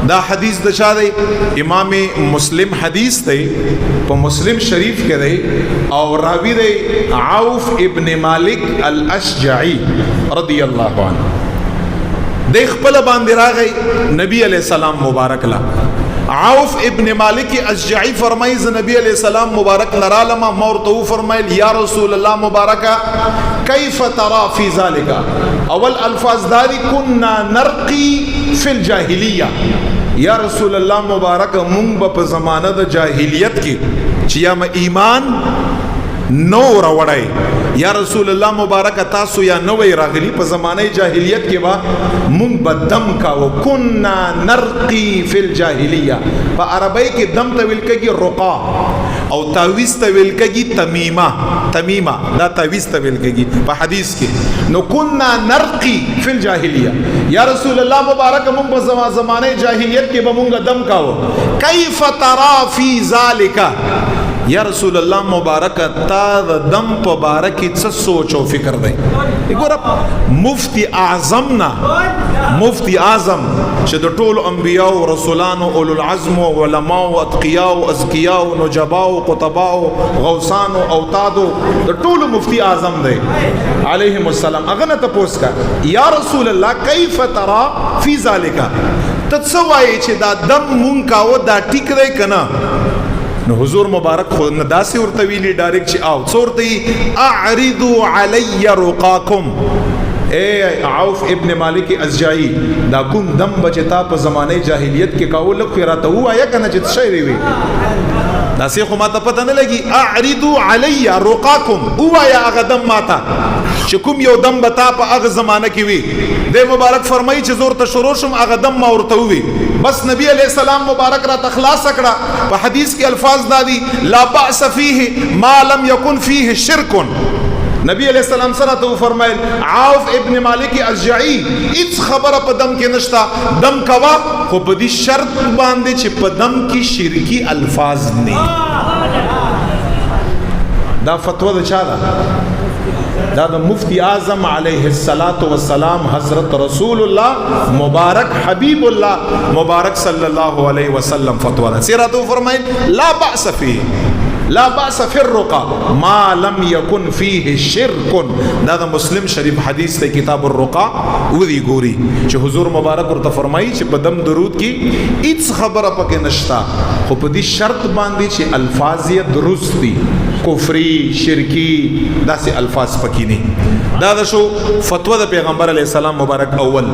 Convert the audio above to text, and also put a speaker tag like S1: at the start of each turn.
S1: دا حدیث د چا دی؟ امام مسلم حدیث دی، په مسلم شریف کې دی، او راوی دی عوف ابن مالک الاشجعی رضی الله عنه. د خپل باندې راغی نبی علیہ السلام مبارک لا. عوف ابن مالک اشجعی فرمایي ز نبی علیہ السلام مبارک لرالما مورته فرمایل یا رسول الله مبارکا کیف ترى فی ذلک. اول الفاظ داری كنا نرقی فی الجاهلیه. یا رسول الله مبارک مونږ په زمانه د جاهلیت کې چې یا ایمان نو راوړی. یا رسول الله مبارک تاسو یا نوې راغلی په زمانه جاهلیت کې با مونږ بدم کاو. كنا نرقی فی الجاهلیه. په عربی کې دم ته ویل کېږي رقا او تعویذ ته ویل کېږي تمیمه. تمیمه دا تعویذ ته ویل کېږي په حدیث کې. نو كنا نرقی فی الجاهلیه. یا رسول الله مبارک مونږ په زمانه جاهلیت کې به مونږ دم کاو. کیف ترى فی ذلک. یا رسول الله مبارک تا د دم په باره کې څه سوچ او فکر دی؟ وګوره مفتی اعظم نه، مفتی اعظم چې د ټولو انبیاء او رسولانو اولو العزم او علما او اتقیا او ازکیا او نجبا او قطبا او غوثان او اوتاد د ټولو مفتی اعظم دی علیهم السلام. هغه نه تپوس کا یا رسول الله کیف ترى فی ذلک. تڅوای چې دا دم مونږ کاوه دا ټیک دی کنه؟ نو حضور مبارک خود نداسی ورته ویلی ډایرکټ چې او څورته اعرضوا علی رقاکم. اے عوف ابن مالک ازجعی دا کوم دم بچتا په زمانه جاهلیت کې کاول خو راته وایا کنه چې څه وی دا سی خو ماته پته نه لګي. اعرضوا علی رقاکم وایا هغه دم ماته چې کوم یو دم بتا په هغه زمانه کې وی. د مبارک فرمایي چې زور ته شروع شم هغه دم ما ورته وی. بس نبی علیہ السلام مبارک را تخلاص کړه. په حدیث کې الفاظ دادي لا باس فيه ما لم يكن فيه شرك. نبی علیہ السلام سره ته فرمایل عوف ابن مالک اشجعی هیڅ خبره په دم کې نشتا، دم کوا خو په دې شرط باندې چې په دم کې شرکی الفاظ نه. دا فتوا د چا ده؟ دا د مفتی اعظم علیه السلام حضرت رسول الله مبارک حبیب الله مبارک صلی الله علیه وسلم فتوا ده. سیرته فرمایل لا باس فيه، لا باس فی الرقا ما لم یکن فیه شرک. دا د مسلم شریف حدیث ته کتاب الرقا ودی ګوري چې حضور مبارک ورته فرمایي چې په دم درود کې هیڅ خبره پکې نشتا، خو په دې شرط باندې چې الفاظ یې درست دي، کفری شرکی داسې الفاظ پکې نه. دا د شو فتوا د پیغمبر علیه السلام مبارک اول.